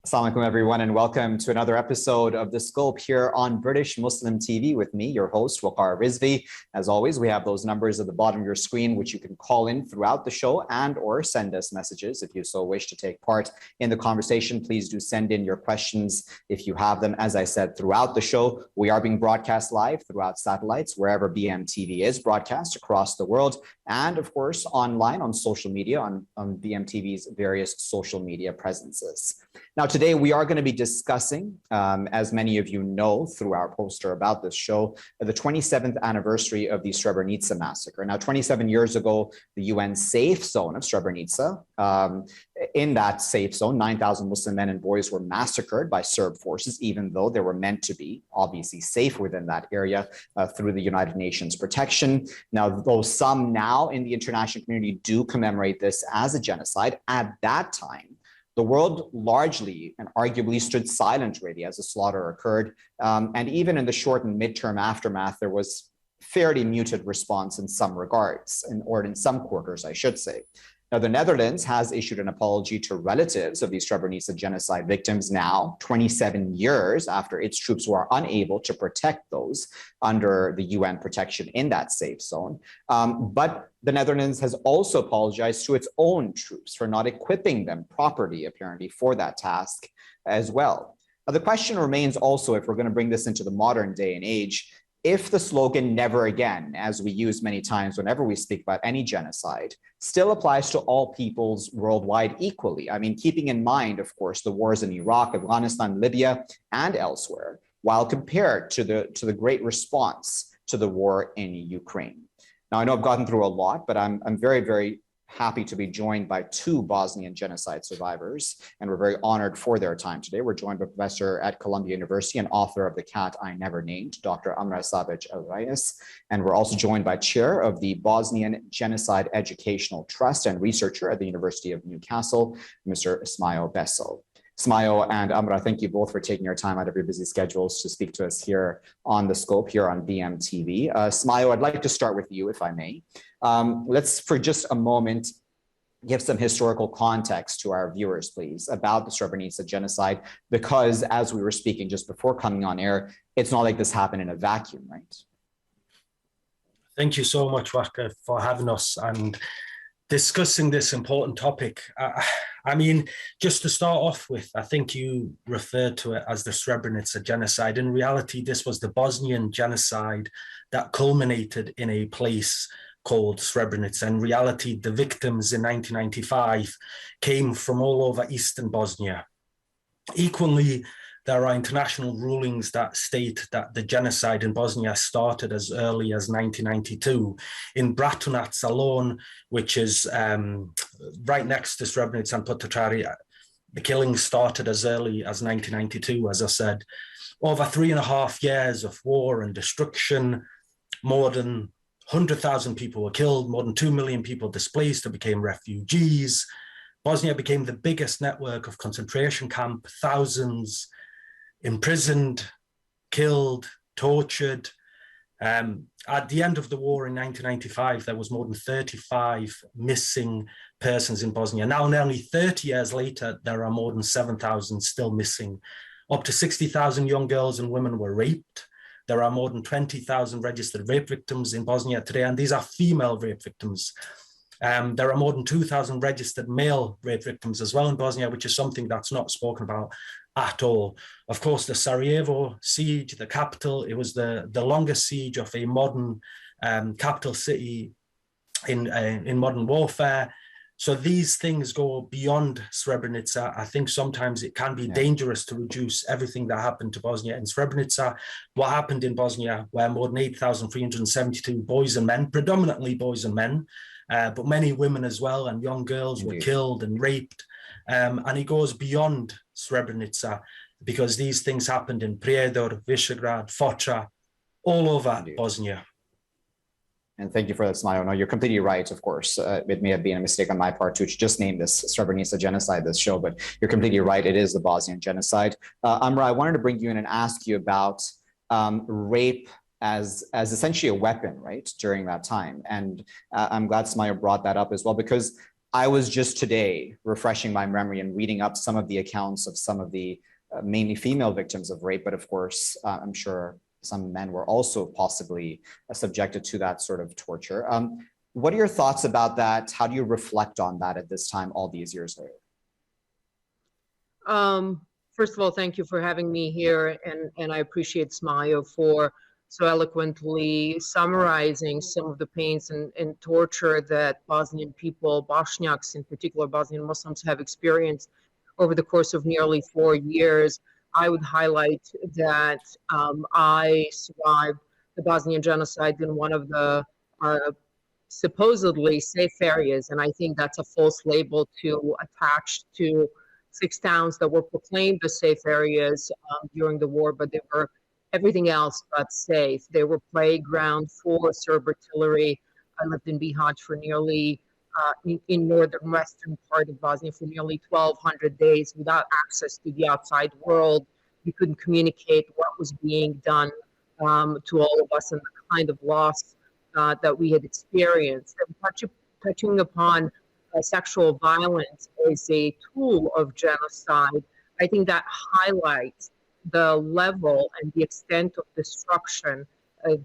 Assalamu alaikum, everyone, and welcome to another episode of The Scope here on British Muslim TV with me, your host, Waqar Rizvi. As always, we have those numbers at the bottom of your screen, which you can call in throughout the show and or send us messages if you so wish to take part in the conversation. Please do send in your questions if you have them. As I said, throughout the show, we are being broadcast live throughout satellites, wherever BMTV is broadcast across the world, and of course, online on social media, on BMTV's various social media presences. Now, today we are going to be discussing, as many of you know through our poster about this show, the 27th anniversary of the Srebrenica massacre. Now, 27 years ago, the UN safe zone of Srebrenica, in that safe zone, 9,000 Muslim men and boys were massacred by Serb forces, even though they were meant to be obviously safe within that area through the United Nations protection. Now, though some now in the international community do commemorate this as a genocide, at that time, the world largely and arguably stood silent really as the slaughter occurred. And even in the short and midterm aftermath, there was fairly muted response in some regards, or in some quarters, I should say. Now, the Netherlands has issued an apology to relatives of these Srebrenica genocide victims now, 27 years after its troops were unable to protect those under the UN protection in that safe zone. But the Netherlands has also apologized to its own troops for not equipping them properly, apparently, for that task as well. Now, the question remains also, if we're going to bring this into the modern day and age, if the slogan "never again," as we use many times whenever we speak about any genocide, still applies to all peoples worldwide equally. I mean, keeping in mind, of course, the wars in Iraq, Afghanistan, Libya, and elsewhere, while compared to the great response to the war in Ukraine. Now, I know I've gotten through a lot, but I'm very, very happy to be joined by two Bosnian genocide survivors, and we're very honored for their time today. We're joined by a professor at Columbia University and author of The Cat I Never Named, Dr. Amra Sabic-El-Rayess, and we're also joined by chair of the Bosnian Genocide Educational Trust and researcher at the University of Newcastle, Mr. Smajo Beso. Smajo and Amra, thank you both for taking your time out of your busy schedules to speak to us here on The Scope, here on BMTV. Smajo, I'd like to start with you, if I may. Let's, for just a moment, give some historical context to our viewers, please, about the Srebrenica genocide, because as we were speaking just before coming on air, it's not like this happened in a vacuum, right? Thank you so much, Waqar, for having us and discussing this important topic. I mean, just to start off with, I think you referred to it as the Srebrenica genocide. In reality, this was the Bosnian genocide that culminated in a place called Srebrenica. In reality, the victims in 1995 came from all over eastern Bosnia. Equally, there are international rulings that state that the genocide in Bosnia started as early as 1992. In Bratunac alone, which is right next to Srebrenica and Potocari, the killings started as early as 1992, as I said. Over 3.5 years of war and destruction, more than 100,000 people were killed, more than 2 million people displaced or became refugees. Bosnia became the biggest network of concentration camp, thousands imprisoned, killed, tortured. At the end of the war in 1995, there was more than 35 missing persons in Bosnia. Now, nearly 30 years later, there are more than 7,000 still missing. Up to 60,000 young girls and women were raped. There are more than 20,000 registered rape victims in Bosnia today, and these are female rape victims. There are more than 2,000 registered male rape victims as well in Bosnia, which is something that's not spoken about at all. Of course, the Sarajevo siege, the capital, it was the longest siege of a modern capital city in modern warfare. So these things go beyond Srebrenica. I think sometimes it can be dangerous to reduce everything that happened to Bosnia in Srebrenica. What happened in Bosnia, where more than 8,372 boys and men, predominantly boys and men, but many women as well, and young girls were killed and raped. And it goes beyond Srebrenica, because these things happened in Prijedor, Visegrad, Foča, all over Bosnia. And thank you for that, Smajo. No, you're completely right, of course. It may have been a mistake on my part to just name this Srebrenica genocide, this show, but you're completely right. It is the Bosnian genocide. Amra, I wanted to bring you in and ask you about rape as essentially a weapon, right, during that time. And I'm glad Smajo brought that up as well, because I was just today refreshing my memory and reading up some of the accounts of some of the mainly female victims of rape, but of course, I'm sure some men were also possibly subjected to that sort of torture. What are your thoughts about that? How do you reflect on that at this time, all these years later? First of all, thank you for having me here, and I appreciate Smajo for so eloquently summarizing some of the pains and torture that Bosnian people, Bosniaks in particular, Bosnian Muslims, have experienced over the course of nearly 4 years. I would highlight that I survived the Bosnian genocide in one of the supposedly safe areas, and I think that's a false label to attach to 6 towns that were proclaimed as safe areas during the war, but they were everything else but safe. They were playground for Serb artillery. I lived in Bihać for nearly, in northern western part of Bosnia for nearly 1,200 days without access to the outside world. We couldn't communicate what was being done to all of us and the kind of loss that we had experienced. And touching upon sexual violence as a tool of genocide, I think that highlights the level and the extent of destruction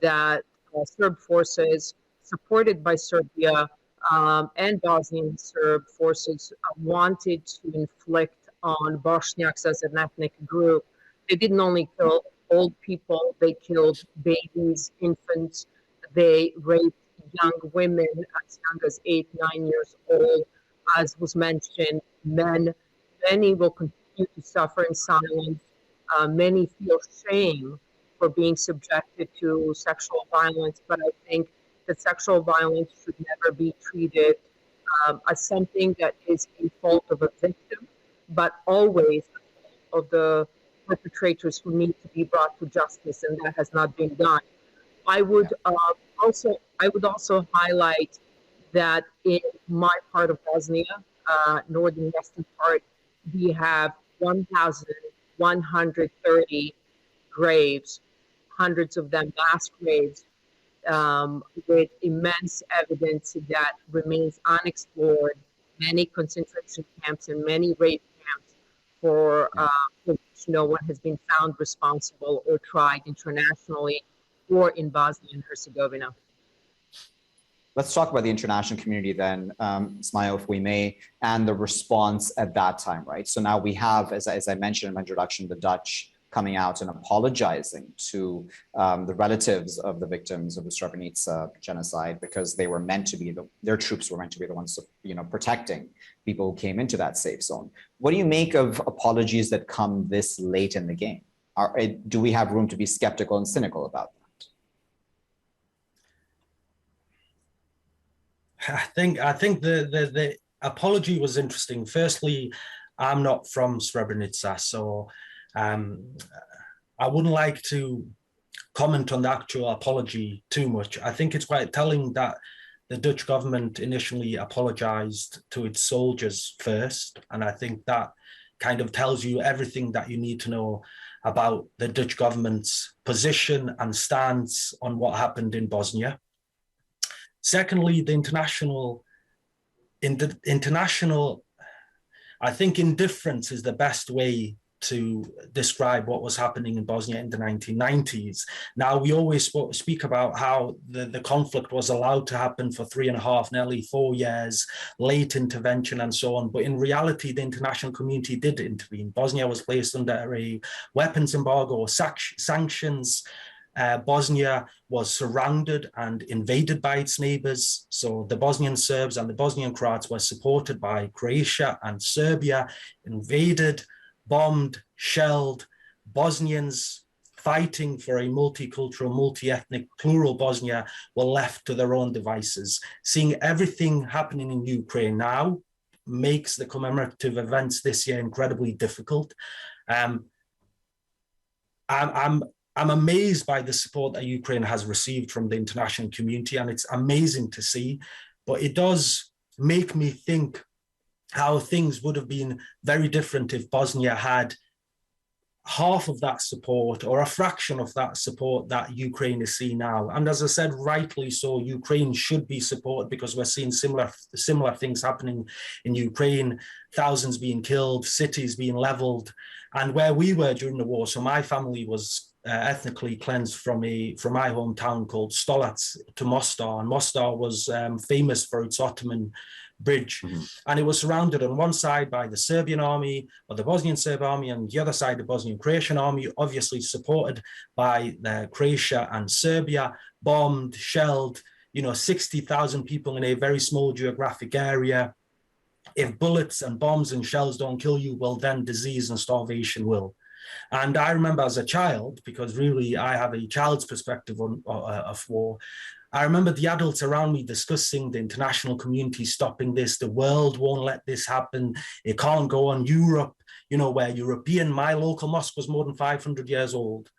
that Serb forces, supported by Serbia and Bosnian Serb forces, wanted to inflict on Bosniaks as an ethnic group. They didn't only kill old people, they killed babies, infants, they raped young women as young as 8, 9 years old. As was mentioned, men, many will continue to suffer in silence. Many feel shame for being subjected to sexual violence, but I think that sexual violence should never be treated as something that is a fault of a victim, but always of the perpetrators who need to be brought to justice, and that has not been done. I would also highlight that in my part of Bosnia, northern western part, we have 1,130 graves, hundreds of them mass graves, with immense evidence that remains unexplored, many concentration camps and many rape camps for which no one has been found responsible or tried internationally or in Bosnia and Herzegovina. Let's talk about the international community then, Smajo, if we may, and the response at that time, right? So now we have, as I mentioned in my introduction, the Dutch coming out and apologizing to the relatives of the victims of the Srebrenica genocide, because they were meant to be, their troops were meant to be the ones, protecting people who came into that safe zone. What do you make of apologies that come this late in the game? Do we have room to be skeptical and cynical about that? I think the apology was interesting. Firstly, I'm not from Srebrenica, so I wouldn't like to comment on the actual apology too much. I think it's quite telling that the Dutch government initially apologized to its soldiers first, and I think that kind of tells you everything that you need to know about the Dutch government's position and stance on what happened in Bosnia. Secondly, the international, I think indifference is the best way to describe what was happening in Bosnia in the 1990s. Now, we always speak about how the conflict was allowed to happen for 3.5, nearly 4 years, late intervention and so on. But in reality, the international community did intervene. Bosnia was placed under a weapons embargo or sanctions. Bosnia was surrounded and invaded by its neighbors. So the Bosnian Serbs and the Bosnian Croats were supported by Croatia and Serbia, invaded, bombed, shelled. Bosnians fighting for a multicultural, multi-ethnic, plural Bosnia were left to their own devices. Seeing everything happening in Ukraine now makes the commemorative events this year incredibly difficult. I'm amazed by the support that Ukraine has received from the international community, and it's amazing to see, but it does make me think how things would have been very different if Bosnia had half of that support or a fraction of that support that Ukraine is seeing now. And as I said, rightly so, Ukraine should be supported because we're seeing similar things happening in Ukraine, thousands being killed, cities being leveled. And where we were during the war, so my family was ethnically cleansed from my hometown called Stolac to Mostar. And Mostar was famous for its Ottoman bridge. And it was surrounded on one side by the Serbian army, or the Bosnian Serb army, and the other side, the Bosnian Croatian army, obviously supported by Croatia and Serbia, bombed, shelled, 60,000 people in a very small geographic area. If bullets and bombs and shells don't kill you, well, then disease and starvation will. And I remember as a child, because really I have a child's perspective of war, I remember the adults around me discussing the international community stopping this. The world won't let this happen. It can't go on. Europe, where my local mosque was more than 500 years old.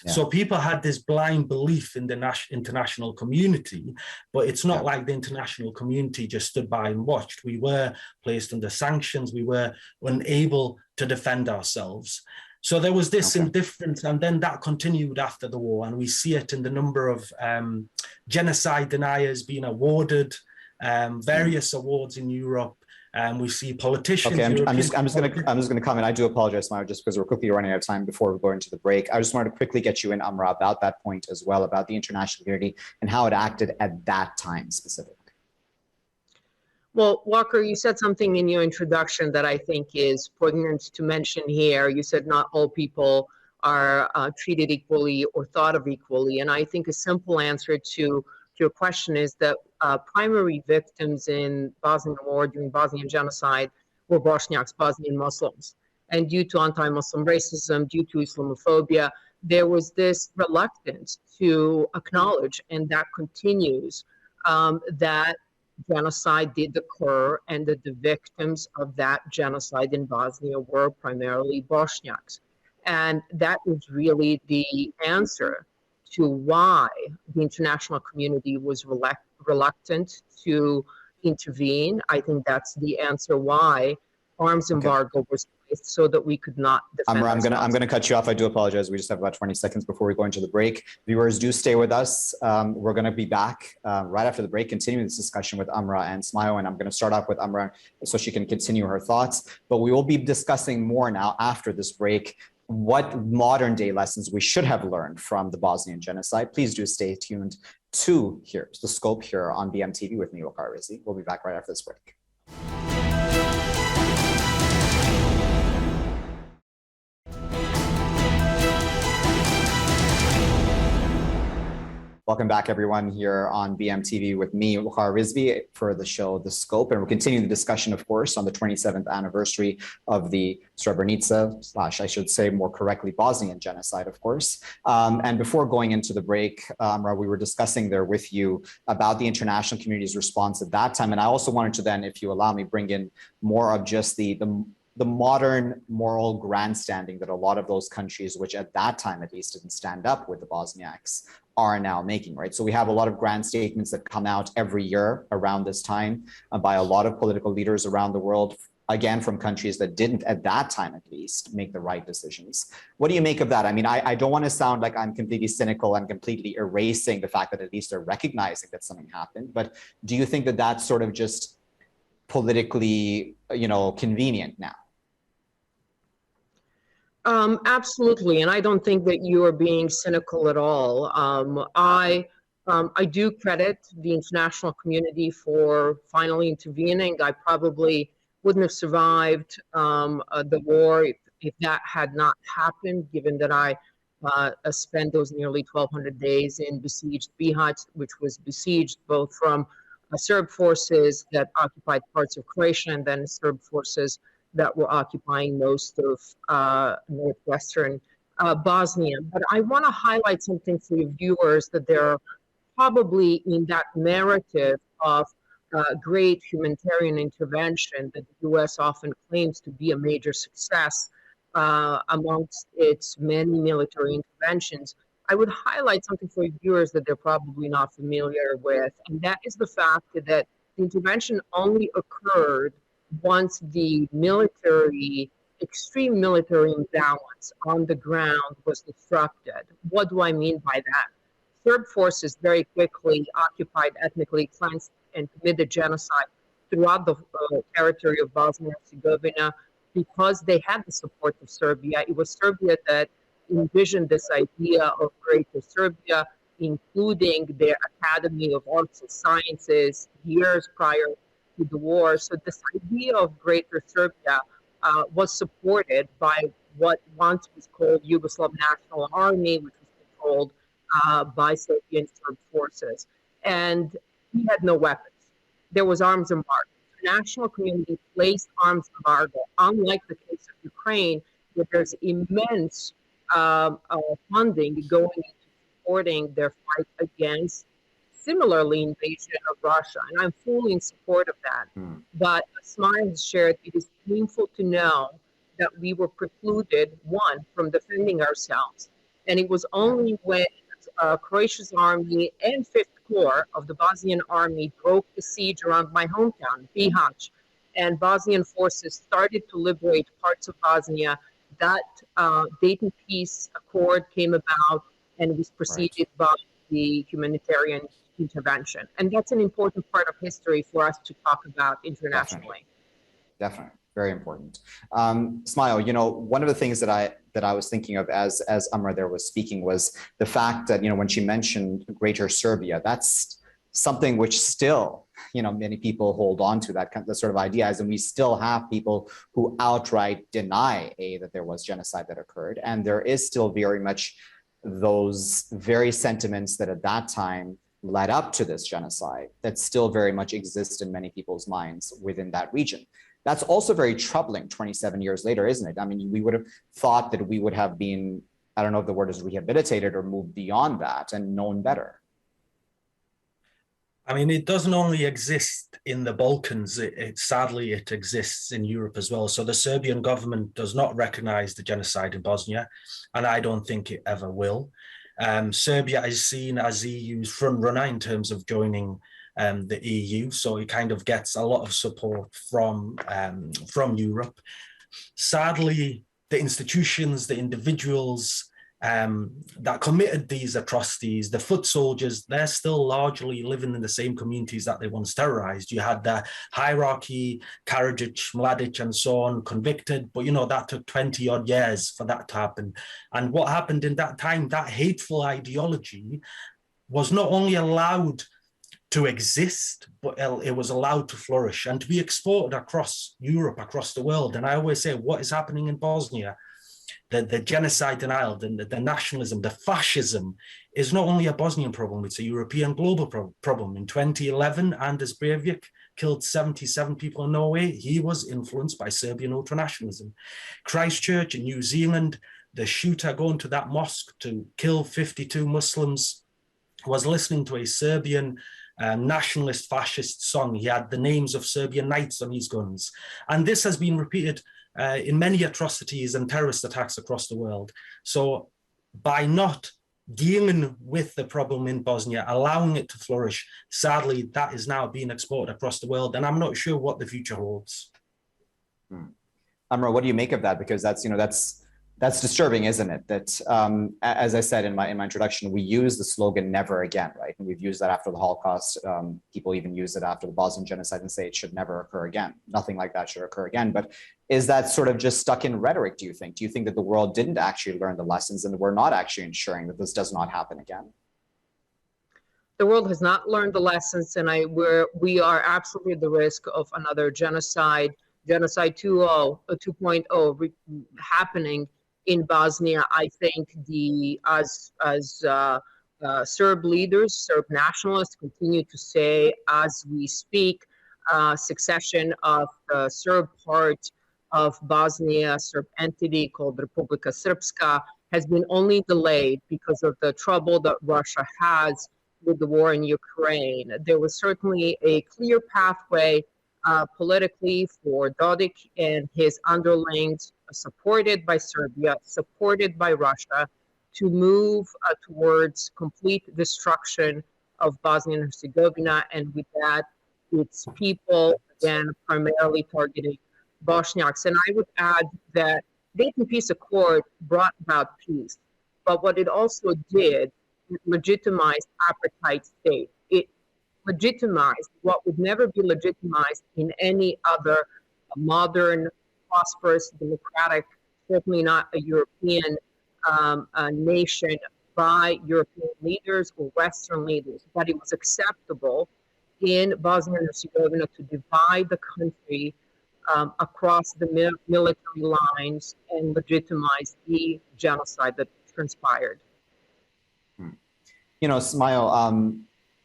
Yeah. So people had this blind belief in the international community, but it's not like the international community just stood by and watched. We were placed under sanctions. We were unable to defend ourselves. So there was this indifference, and then that continued after the war, and we see it in the number of genocide deniers being awarded various awards in Europe. We see politicians. Okay, I'm just going to comment. I do apologize, Smajo, just because we're quickly running out of time before we go into the break. I just wanted to quickly get you in, Amra, about that point as well, about the international community and how it acted at that time specifically. Well, Waqar, you said something in your introduction that I think is poignant to mention here. You said not all people are treated equally or thought of equally. And I think a simple answer to your question is that primary victims in Bosnian war during Bosnian genocide were Bosniaks, Bosnian Muslims. And due to anti-Muslim racism, due to Islamophobia, there was this reluctance to acknowledge, and that continues, that genocide did occur and that the victims of that genocide in Bosnia were primarily Bosniaks. And that is really the answer to why the international community was reluctant to intervene. I think that's the answer why arms embargo was placed, so that we could not defend ourselves. I'm gonna cut you off. I do apologize. We just have about 20 seconds before we go into the break. Viewers, do stay with us. We're gonna be back right after the break, continuing this discussion with Amra and Smajo, and I'm gonna start off with Amra so she can continue her thoughts. But we will be discussing more now after this break, what modern day lessons we should have learned from the Bosnian genocide. Please do stay tuned to the scope here on BMTV with me, Waqar Rizvi. We'll be back right after this break. Welcome back, everyone, here on BMTV with me, Waqar Rizvi, for the show The Scope. And we're continuing the discussion, of course, on the 27th anniversary of the Srebrenica, I should say more correctly, Bosnian genocide, of course. And before going into the break, Amra, we were discussing there with you about the international community's response at that time. And I also wanted to then, if you allow me, bring in more of just the modern moral grandstanding that a lot of those countries, which at that time at least didn't stand up with the Bosniaks, are now making, right? So we have a lot of grand statements that come out every year around this time by a lot of political leaders around the world, again, from countries that didn't at that time at least make the right decisions. What do you make of that? I mean, I don't want to sound like I'm completely cynical and completely erasing the fact that at least they're recognizing that something happened, but do you think that that's sort of just politically, convenient now? Absolutely, and I don't think that you are being cynical at all. I do credit the international community for finally intervening. I probably wouldn't have survived the war if that had not happened, given that I spent those nearly 1,200 days in besieged Bihać, which was besieged both from Serb forces that occupied parts of Croatia and then Serb forces that were occupying most of northwestern Bosnia. But I want to highlight something for your viewers, that there are probably in that narrative of great humanitarian intervention that the U.S. often claims to be a major success amongst its many military interventions. I would highlight something for your viewers that they're probably not familiar with, and that is the fact that the intervention only occurred once the military extreme military imbalance on the ground was disrupted. What do I mean by that? Serb forces very quickly occupied, ethnically cleansed, and committed genocide throughout the territory of Bosnia and Herzegovina because they had the support of Serbia. It was Serbia that envisioned this idea of Greater Serbia, including their Academy of Arts and Sciences years prior to the war. So this idea of Greater Serbia was supported by what once was called Yugoslav National Army, which was controlled by Serbian Serb forces. And he had no weapons. There was arms embargo. The international community placed arms embargo, unlike the case of Ukraine, where there's immense funding going into supporting their fight against similarly invasion of Russia. And I'm fully in support of that. But as Smajo has shared, it is painful to know that we were precluded, one, from defending ourselves. And it was only when Croatia's army and Fifth Corps of the Bosnian army broke the siege around my hometown, Bihać, and Bosnian forces started to liberate parts of Bosnia, that Dayton Peace Accord came about and was preceded by the humanitarian intervention. And that's an important part of history for us to talk about internationally. Definitely. Very important. Smajo, you know, one of the things that I was thinking of as Amra there was speaking was the fact that, you know, when she mentioned Greater Serbia, that's something which still, you know, many people hold on to that sort of idea, and we still have people who outright deny that there was genocide that occurred, and there is still very much those very sentiments that at that time led up to this genocide that still very much exist in many people's minds within that region. That's also very troubling 27 years later, isn't it? I mean, we would have thought that we would have been, I don't know if the word is rehabilitated or moved beyond that and known better. I mean, it doesn't only exist in the Balkans, sadly, it exists in Europe as well. So the Serbian government does not recognize the genocide in Bosnia, and I don't think it ever will. Serbia is seen as the EU's front runner in terms of joining the EU, so it kind of gets a lot of support from Europe. Sadly, the institutions, the individuals that committed these atrocities, the foot soldiers, they're still largely living in the same communities that they once terrorized. You had the hierarchy, Karadzic, Mladic, and so on, convicted, but you know, that took 20 odd years for that to happen. And what happened in that time, that hateful ideology was not only allowed to exist, but it was allowed to flourish and to be exported across Europe, across the world. And I always say, what is happening in Bosnia? The genocide denial, the nationalism, the fascism is not only a Bosnian problem, it's a European global problem. In 2011, Anders Breivik killed 77 people in Norway. He was influenced by Serbian ultranationalism. Christchurch in New Zealand, the shooter going to that mosque to kill 52 Muslims was listening to a Serbian nationalist fascist song. He had the names of Serbian knights on his guns. And this has been repeated in many atrocities and terrorist attacks across the world. So by not dealing with the problem in Bosnia, allowing it to flourish, sadly, that is now being exported across the world. And I'm not sure what the future holds. Amra, what do you make of that? Because that's, you know, that's disturbing, isn't it? That, as I said in my introduction, we use the slogan "never again," right? And we've used that after the Holocaust. People even use it after the Bosnian genocide and say it should never occur again. Nothing like that should occur again. But is that sort of just stuck in rhetoric, do you think? Do you think that the world didn't actually learn the lessons and we're not actually ensuring that this does not happen again? The world has not learned the lessons, and we are absolutely at the risk of another genocide 2.0 happening in Bosnia. I think as Serb leaders, Serb nationalists continue to say as we speak, succession of the Serb part of Bosnia, Serb entity called Republika Srpska, has been only delayed because of the trouble that Russia has with the war in Ukraine. There was certainly a clear pathway politically for Dodik and his underlings, supported by Serbia, supported by Russia, to move towards complete destruction of Bosnia and Herzegovina, and with that, its people, again, primarily targeting Bosniaks. And I would add that the Dayton Peace Accord brought about peace, but what it also did, it legitimized apartheid state. It legitimized what would never be legitimized in any other modern, prosperous, democratic, certainly not a European nation, by European leaders or Western leaders, that it was acceptable in Bosnia and Herzegovina to divide the country across the military lines and legitimize the genocide that transpired. You know, Smajo,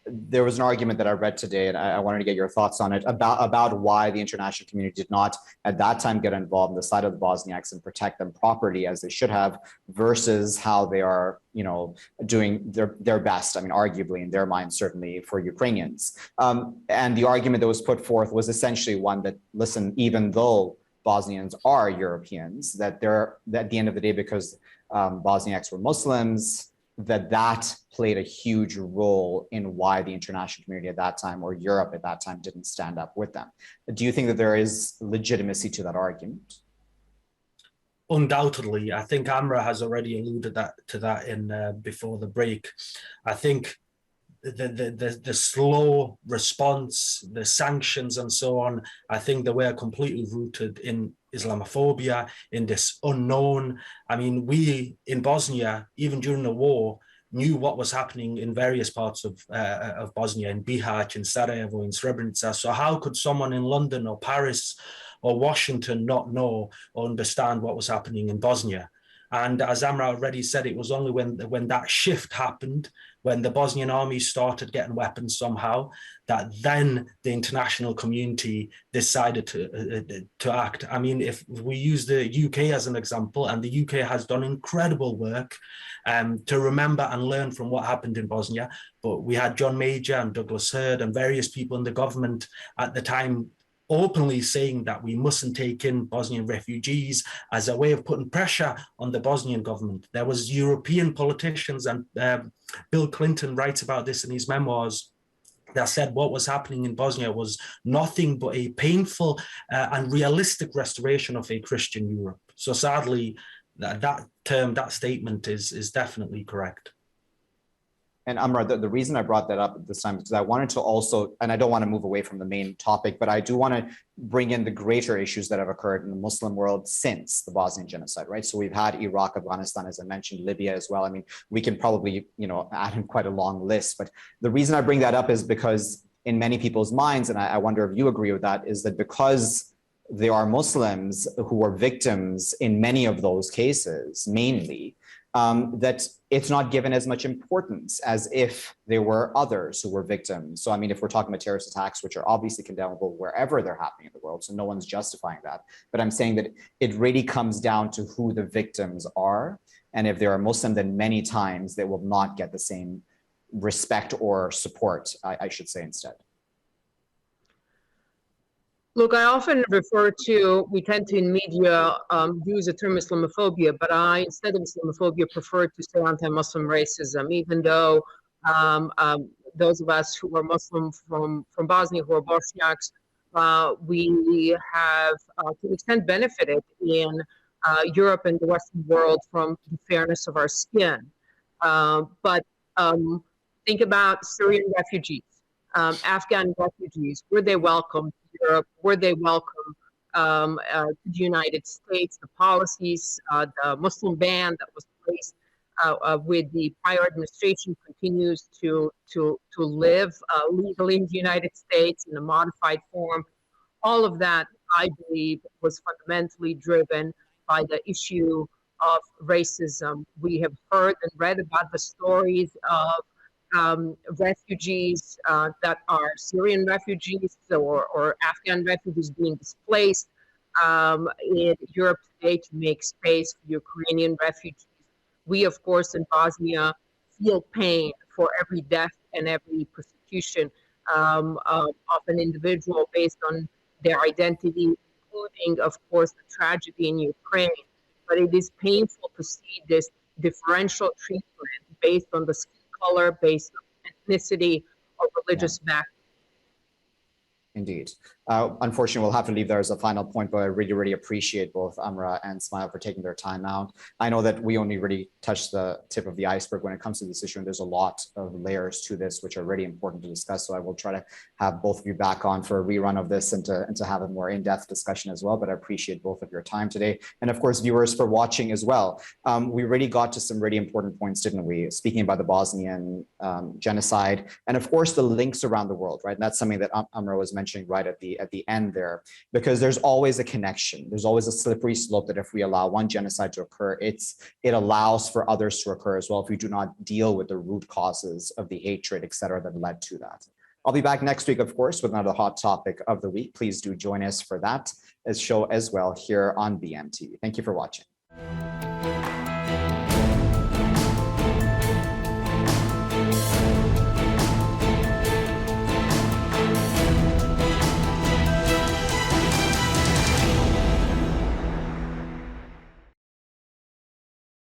there was an argument that I read today, and I wanted to get your thoughts on it, about why the international community did not at that time get involved on the side of the Bosniaks and protect them properly as they should have, versus how they are, you know, doing their best. I mean, arguably in their minds, certainly for Ukrainians. And the argument that was put forth was essentially one that, listen, even though Bosnians are Europeans, that they're, at the end of the day, because Bosniaks were Muslims, that played a huge role in why the international community at that time, or Europe at that time, didn't stand up with them. Do you think that there is legitimacy to that argument? Undoubtedly. I think Amra has already alluded to that in before the break. I think the slow response, the sanctions and so on, I think they were completely rooted in Islamophobia, in this unknown. I mean, we in Bosnia, even during the war, knew what was happening in various parts of Bosnia, in Bihać, in Sarajevo, in Srebrenica. So how could someone in London or Paris or Washington not know or understand what was happening in Bosnia? And as Amra already said, it was only when that shift happened, when the Bosnian army started getting weapons somehow, that then the international community decided to act. I mean, if we use the UK as an example, and the UK has done incredible work to remember and learn from what happened in Bosnia, but we had John Major and Douglas Hurd and various people in the government at the time openly saying that we mustn't take in Bosnian refugees as a way of putting pressure on the Bosnian government. There was European politicians, and Bill Clinton writes about this in his memoirs, that said what was happening in Bosnia was nothing but a painful and realistic restoration of a Christian Europe. So sadly, that statement is definitely correct. And Amra, the reason I brought that up at this time is because I wanted to also, and I don't want to move away from the main topic, but I do want to bring in the greater issues that have occurred in the Muslim world since the Bosnian genocide, right? So we've had Iraq, Afghanistan, as I mentioned, Libya as well. I mean, we can probably, you know, add in quite a long list, but the reason I bring that up is because in many people's minds, and I wonder if you agree with that, is that because there are Muslims who were victims in many of those cases, mainly, that it's not given as much importance as if there were others who were victims. So, I mean, if we're talking about terrorist attacks, which are obviously condemnable wherever they're happening in the world, so no one's justifying that. But I'm saying that it really comes down to who the victims are. And if they are Muslim, then many times they will not get the same respect or support, I should say instead. Look, I often refer to, we tend to in media use the term Islamophobia, but I, instead of Islamophobia, prefer to say anti-Muslim racism, even though those of us who are Muslim from Bosnia, who are Bosniaks, we have to an extent benefited in Europe and the Western world from the fairness of our skin. But think about Syrian refugees, Afghan refugees. Were they welcome to Europe? Were they welcome to the United States? The policies, the Muslim ban that was placed with the prior administration continues to live legally in the United States in a modified form. All of that, I believe, was fundamentally driven by the issue of racism. We have heard and read about the stories of refugees that are Syrian refugees or Afghan refugees being displaced in Europe today to make space for Ukrainian refugees. We, of course, in Bosnia feel pain for every death and every persecution of an individual based on their identity, including, of course, the tragedy in Ukraine. But it is painful to see this differential treatment based on the skin color, based on ethnicity or religious background. Indeed. Unfortunately, we'll have to leave there as a final point, but I really, really appreciate both Amra and Smajo for taking their time out. I know that we only really touched the tip of the iceberg when it comes to this issue, and there's a lot of layers to this which are really important to discuss. So I will try to have both of you back on for a rerun of this and to have a more in-depth discussion as well. But I appreciate both of your time today. And of course, viewers for watching as well. We really got to some really important points, didn't we? Speaking about the Bosnian genocide, and of course, the links around the world, right? And that's something that Amra was mentioning right at the end there, because there's always a connection. There's always a slippery slope that if we allow one genocide to occur, it allows for others to occur as well if we do not deal with the root causes of the hatred, et cetera, that led to that. I'll be back next week, of course, with another hot topic of the week. Please do join us for that show as well here on BMTV. Thank you for watching.